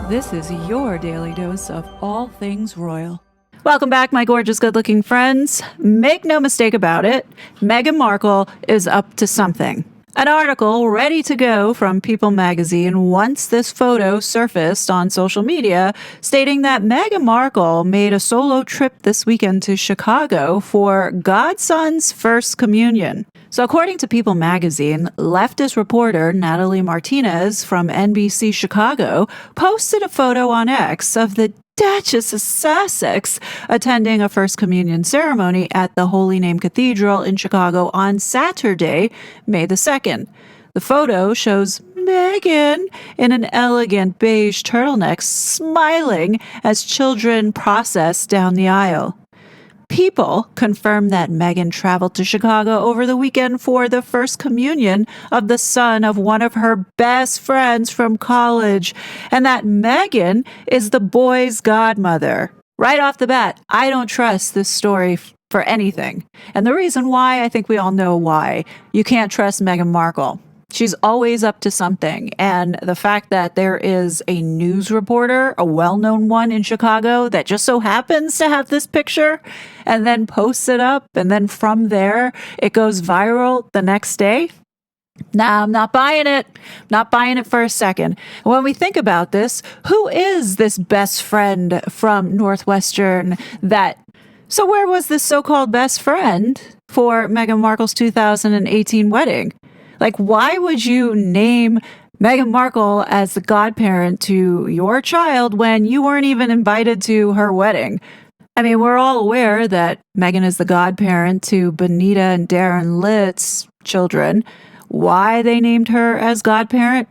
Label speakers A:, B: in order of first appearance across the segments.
A: This is your daily dose of all things royal. Welcome back, my gorgeous, good-looking friends. Make no mistake about it, Meghan Markle is up to something. An article ready to go from People magazine once this photo surfaced on social media, stating that Meghan Markle made a solo trip this weekend to Chicago for godson's first communion. So according to People magazine, leftist reporter Natalie Martinez from NBC Chicago posted a photo on X of the Duchess of Sussex attending a First Communion ceremony at the Holy Name Cathedral in Chicago on Saturday, May the 2nd. The photo shows Meghan in an elegant beige turtleneck smiling as children process down the aisle. People confirmed that Meghan traveled to Chicago over the weekend for the First Communion of the son of one of her best friends from college, and that Meghan is the boy's godmother. Right off the bat, I don't trust this story for anything. And the reason why, I think we all know why. You can't trust Meghan Markle. She's always up to something. And the fact that there is a news reporter, a well-known one in Chicago, that just so happens to have this picture and then posts it up, and then from there, it goes viral the next day. Nah, I'm not buying it. Not buying it for a second. When we think about this, who is this best friend from Northwestern So where was this so-called best friend for Meghan Markle's 2018 wedding? Like, why would you name Meghan Markle as the godparent to your child when you weren't even invited to her wedding? I mean, we're all aware that Meghan is the godparent to Benita and Darren Litt's children. Why they named her as godparent,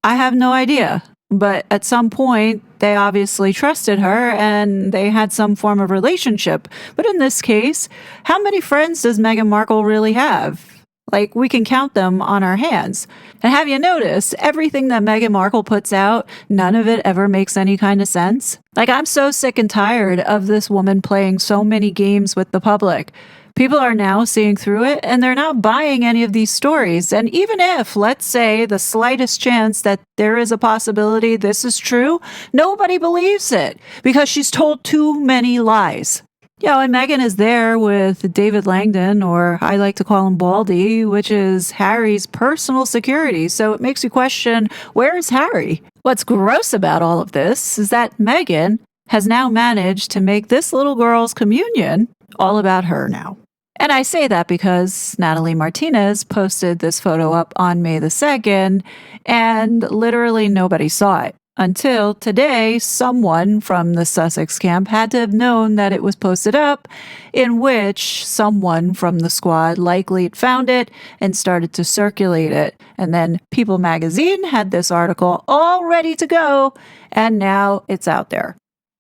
A: I have no idea. But at some point, they obviously trusted her and they had some form of relationship. But in this case, how many friends does Meghan Markle really have? Like, we can count them on our hands. And have you noticed, everything that Meghan Markle puts out, none of it ever makes any kind of sense? Like, I'm so sick and tired of this woman playing so many games with the public. People are now seeing through it, and they're not buying any of these stories. And even if, let's say, the slightest chance that there is a possibility this is true, nobody believes it because she's told too many lies. And Meghan is there with David Langdon, or I like to call him Baldy, which is Harry's personal security. So it makes you question, where is Harry? What's gross about all of this is that Meghan has now managed to make this little girl's communion all about her now. And I say that because Natalie Martinez posted this photo up on May the 2nd, and literally nobody saw it. Until today, someone from the Sussex camp had to have known that it was posted up, in which someone from the squad likely found it and started to circulate it. And then People magazine had this article all ready to go, and now it's out there.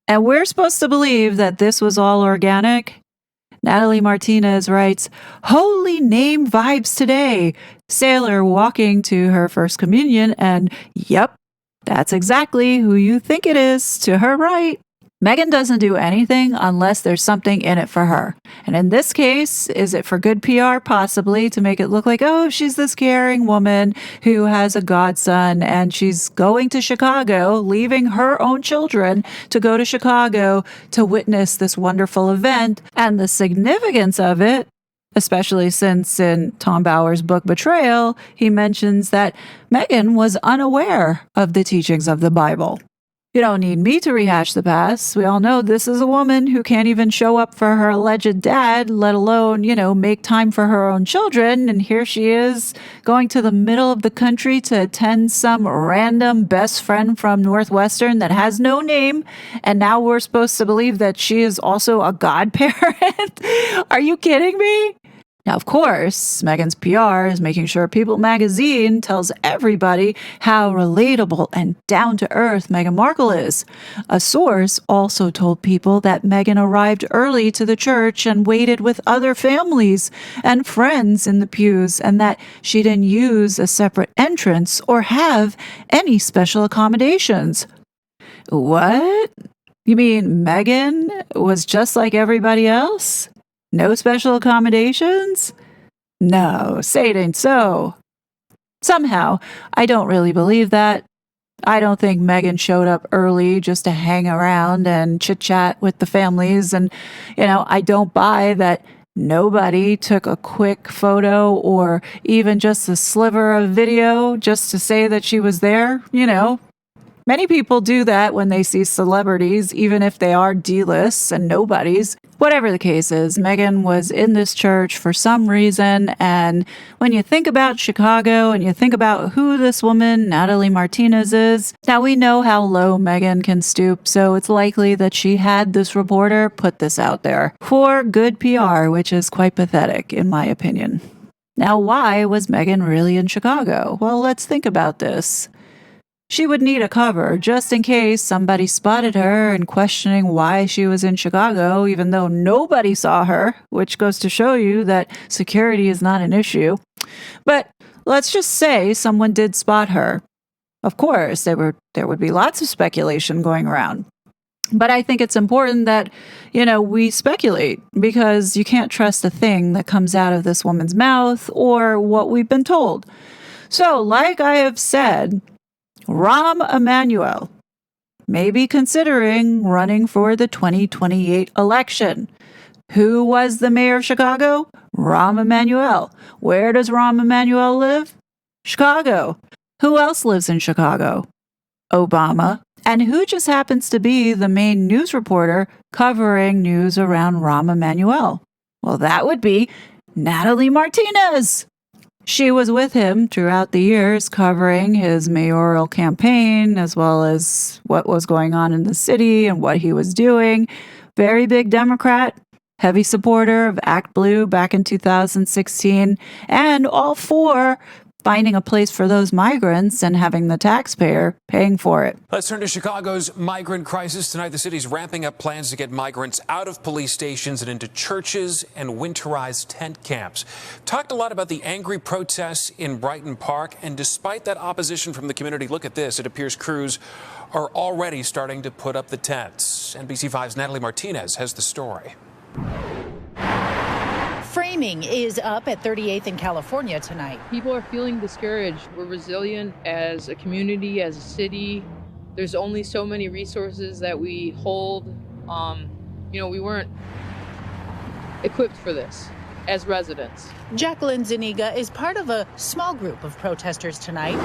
A: And we're supposed to believe that this was all organic? Natalie Martinez writes, "Holy name vibes today. Sailor walking to her first communion, and yep, that's exactly who you think it is to her right." Meghan doesn't do anything unless there's something in it for her. And in this case, is it for good PR? Possibly, to make it look like, oh, she's this caring woman who has a godson and she's going to Chicago, leaving her own children to go to Chicago to witness this wonderful event. And the significance of it, especially since in Tom Bower's book Betrayal, he mentions that Meghan was unaware of the teachings of the Bible. You don't need me to rehash the past. We all know this is a woman who can't even show up for her alleged dad, let alone, make time for her own children. And here she is going to the middle of the country to attend some random best friend from Northwestern that has no name. And now we're supposed to believe that she is also a godparent? Are you kidding me? Now, of course, Meghan's PR is making sure People magazine tells everybody how relatable and down-to-earth Meghan Markle is. A source also told People that Meghan arrived early to the church and waited with other families and friends in the pews, and that she didn't use a separate entrance or have any special accommodations. What? You mean Meghan was just like everybody else? No special accommodations? No, say it ain't so. Somehow, I don't really believe that. I don't think Meghan showed up early just to hang around and chit chat with the families. And, I don't buy that nobody took a quick photo or even just a sliver of video just to say that she was there. Many people do that when they see celebrities, even if they are D-lists and nobodies. Whatever the case is, Meghan was in this church for some reason. And when you think about Chicago and you think about who this woman, Natalie Martinez, is, now we know how low Meghan can stoop. So it's likely that she had this reporter put this out there for good PR, which is quite pathetic, in my opinion. Now, why was Meghan really in Chicago? Well, let's think about this. She would need a cover just in case somebody spotted her and questioning why she was in Chicago, even though nobody saw her, which goes to show you that security is not an issue. But let's just say someone did spot her. Of course, there would be lots of speculation going around. But I think it's important that, we speculate because you can't trust a thing that comes out of this woman's mouth or what we've been told. So, like I have said, Rahm Emanuel may be considering running for the 2028 election. Who was the mayor of Chicago? Rahm Emanuel. Where does Rahm Emanuel live? Chicago. Who else lives in Chicago? Obama. And who just happens to be the main news reporter covering news around Rahm Emanuel? Well, that would be Natalie Martinez. She was with him throughout the years covering his mayoral campaign as well as what was going on in the city and what he was doing. Very big Democrat, heavy supporter of Act Blue back in 2016, and all for finding a place for those migrants and having the taxpayer paying for it.
B: Let's turn to Chicago's migrant crisis. Tonight, the city's ramping up plans to get migrants out of police stations and into churches and winterized tent camps. Talked a lot about the angry protests in Brighton Park, and despite that opposition from the community, look at this. It appears crews are already starting to put up the tents. NBC5's Natalie Martinez has the story.
C: Framing is up at 38th in California tonight.
D: People are feeling discouraged. We're resilient as a community, as a city. There's only so many resources that we hold. We weren't equipped for this as residents.
C: Jacqueline Zuniga is part of a small group of protesters tonight.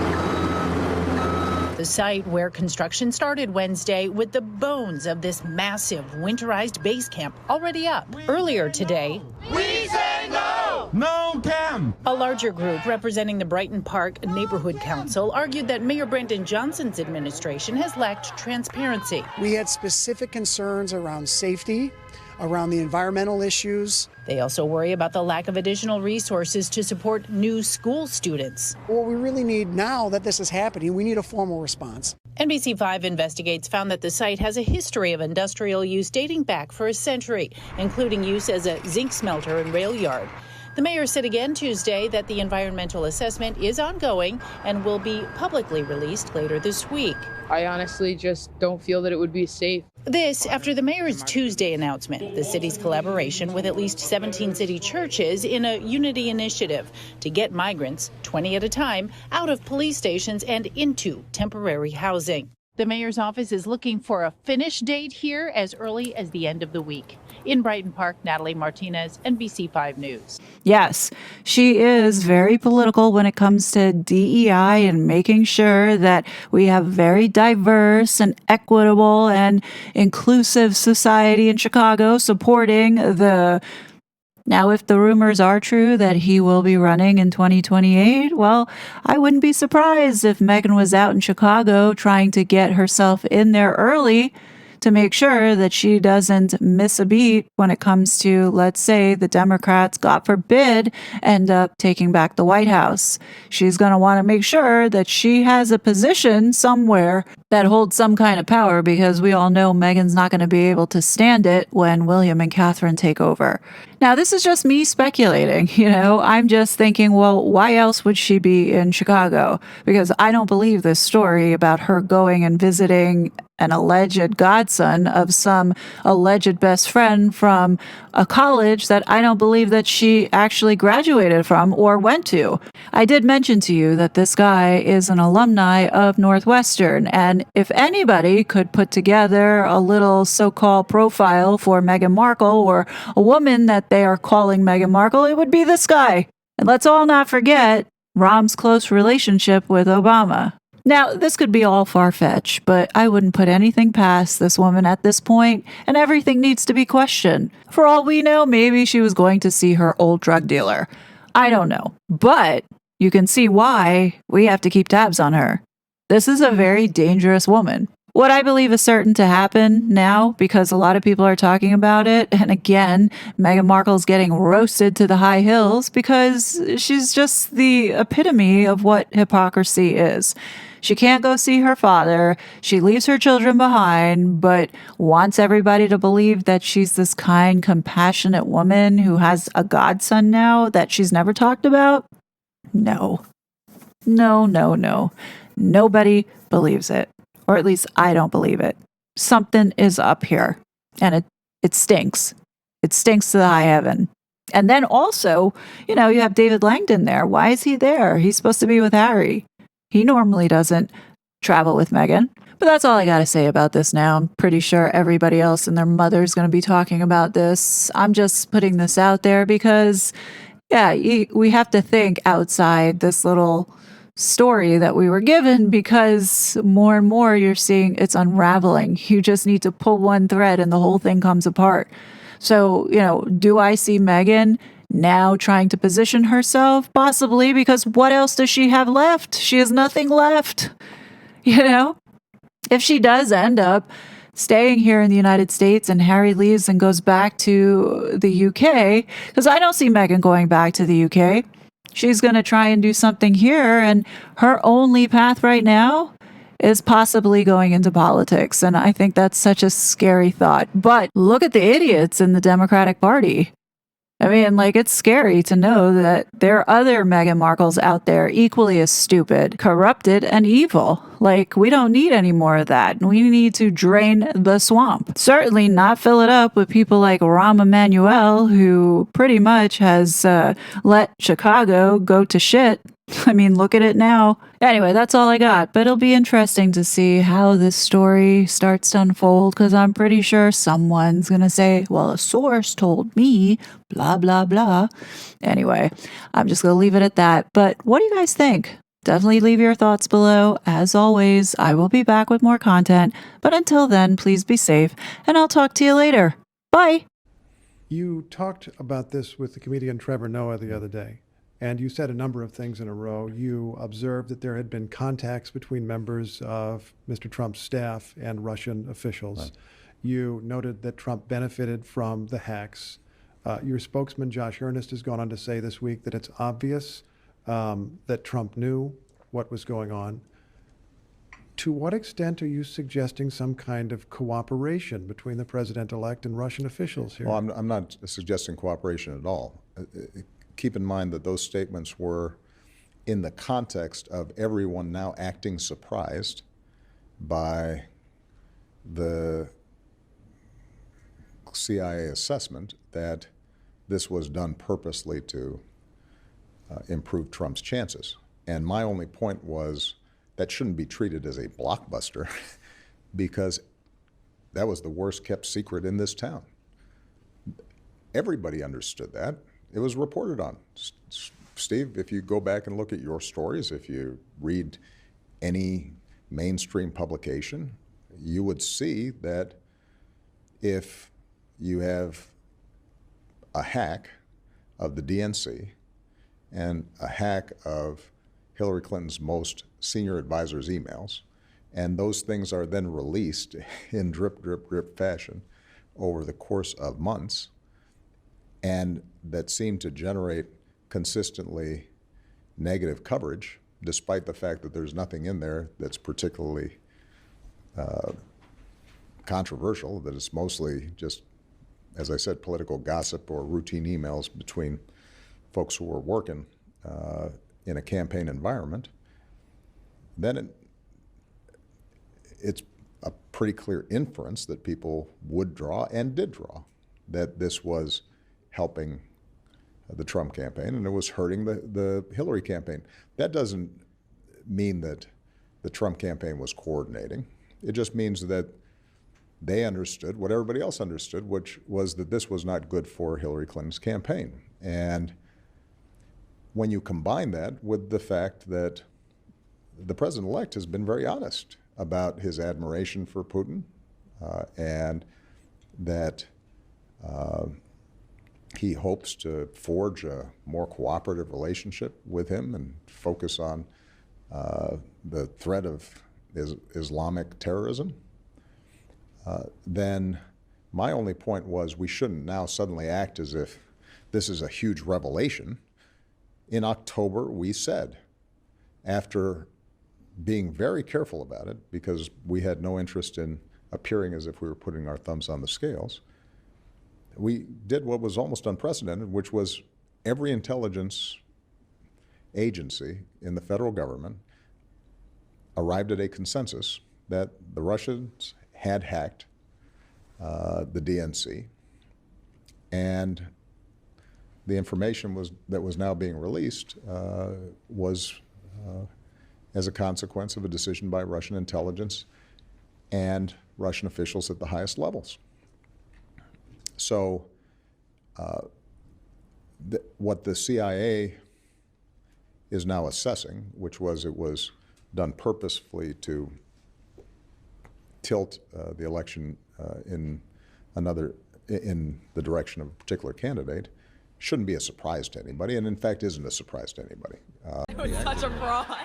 C: The site where construction started Wednesday with the bones of this massive winterized base camp already up. Earlier today,
E: we say no! No camp!
C: A larger group representing the Brighton Park Neighborhood Council argued that Mayor Brandon Johnson's administration has lacked transparency.
F: We had specific concerns around safety, around the environmental issues.
C: They also worry about the lack of additional resources to support new school students.
F: What we really need now that this is happening, we need a formal response.
C: NBC5 Investigates found that the site has a history of industrial use dating back for a century, including use as a zinc smelter and rail yard. The mayor said again Tuesday that the environmental assessment is ongoing and will be publicly released later this week.
D: I honestly just don't feel that it would be safe.
C: This after the mayor's Tuesday announcement, the city's collaboration with at least 17 city churches in a unity initiative to get migrants, 20 at a time, out of police stations and into temporary housing. The mayor's office is looking for a finish date here as early as the end of the week. In Brighton Park, Natalie Martinez, NBC5 News.
A: Yes, she is very political when it comes to DEI and making sure that we have very diverse and equitable and inclusive society in Chicago, supporting the... Now, if the rumors are true that he will be running in 2028, well, I wouldn't be surprised if Meghan was out in Chicago trying to get herself in there early to make sure that she doesn't miss a beat when it comes to, let's say, the Democrats, God forbid, end up taking back the White House. She's going to want to make sure that she has a position somewhere that holds some kind of power, because we all know Meghan's not going to be able to stand it when William and Catherine take over. Now, this is just me speculating, I'm just thinking, well, why else would she be in Chicago? Because I don't believe this story about her going and visiting an alleged godson of some alleged best friend from a college that I don't believe that she actually graduated from or went to. I did mention to you that this guy is an alumni of Northwestern, and if anybody could put together a little so-called profile for Meghan Markle or a woman that they are calling Meghan Markle, it would be this guy. And let's all not forget Rahm's close relationship with Obama. Now, this could be all far-fetched, but I wouldn't put anything past this woman at this point, and everything needs to be questioned. For all we know, maybe she was going to see her old drug dealer. I don't know. But you can see why we have to keep tabs on her. This is a very dangerous woman. What I believe is certain to happen now, because a lot of people are talking about it, and again, Meghan Markle's getting roasted to the high hills because she's just the epitome of what hypocrisy is. She can't go see her father, she leaves her children behind, but wants everybody to believe that she's this kind, compassionate woman who has a godson now that she's never talked about? No. No, no, no. Nobody believes it. Or at least I don't believe it. Something is up here. And it stinks. It stinks to the high heaven. And then also, you have David Langdon there. Why is he there? He's supposed to be with Harry. He normally doesn't travel with Meghan. But that's all I got to say about this now. I'm pretty sure everybody else and their mother's going to be talking about this. I'm just putting this out there because, we have to think outside this little story that we were given, because more and more you're seeing it's unraveling. You just need to pull one thread and the whole thing comes apart. So, do I see Meghan now trying to position herself? Possibly, because what else does she have left? She has nothing left. If she does end up staying here in the United States and Harry leaves and goes back to the UK, because I don't see Meghan going back to the UK. She's going to try and do something here, and her only path right now is possibly going into politics. And I think that's such a scary thought. But look at the idiots in the Democratic Party. I mean, it's scary to know that there are other Meghan Markles out there equally as stupid, corrupted, and evil. We don't need any more of that. We need to drain the swamp. Certainly not fill it up with people like Rahm Emanuel, who pretty much has let Chicago go to shit. I mean, look at it now. Anyway, that's all I got. But it'll be interesting to see how this story starts to unfold, because I'm pretty sure someone's going to say, well, a source told me, blah, blah, blah. Anyway, I'm just going to leave it at that. But what do you guys think? Definitely leave your thoughts below. As always, I will be back with more content. But until then, please be safe, and I'll talk to you later. Bye.
G: You talked about this with the comedian Trevor Noah the other day. And you said a number of things in a row. You observed that there had been contacts between members of Mr. Trump's staff and Russian officials. Right. You noted that Trump benefited from the hacks. Your spokesman, Josh Earnest, has gone on to say this week that it's obvious that Trump knew what was going on. To what extent are you suggesting some kind of cooperation between the president-elect and Russian officials here?
H: Well, I'm not suggesting cooperation at all. Keep in mind that those statements were in the context of everyone now acting surprised by the CIA assessment that this was done purposely to improve Trump's chances. And my only point was that shouldn't be treated as a blockbuster because that was the worst kept secret in this town. Everybody understood that. It was reported on. Steve, if you go back and look at your stories, if you read any mainstream publication, you would see that if you have a hack of the DNC and a hack of Hillary Clinton's most senior advisor's emails, and those things are then released in drip, drip, drip fashion over the course of months, and that seem to generate consistently negative coverage, despite the fact that there's nothing in there that's particularly controversial, that it's mostly just, as I said, political gossip or routine emails between folks who are working in a campaign environment, then it's a pretty clear inference that people would draw and did draw, that this was helping the Trump campaign and it was hurting the Hillary campaign. That doesn't mean that the Trump campaign was coordinating. It just means that they understood what everybody else understood, which was that this was not good for Hillary Clinton's campaign. And when you combine that with the fact that the president-elect has been very honest about his admiration for Putin and that he hopes to forge a more cooperative relationship with him and focus on the threat of Islamic terrorism, then my only point was we shouldn't now suddenly act as if this is a huge revelation. In October, we said, after being very careful about it, because we had no interest in appearing as if we were putting our thumbs on the scales, we did what was almost unprecedented, which was every intelligence agency in the federal government arrived at a consensus that the Russians had hacked the DNC, and the information that was now being released was as a consequence of a decision by Russian intelligence and Russian officials at the highest levels. So what the CIA is now assessing, which was it was done purposefully to tilt the election in the direction of a particular candidate, shouldn't be a surprise to anybody, and in fact isn't a surprise to anybody.
I: It was such a fraud.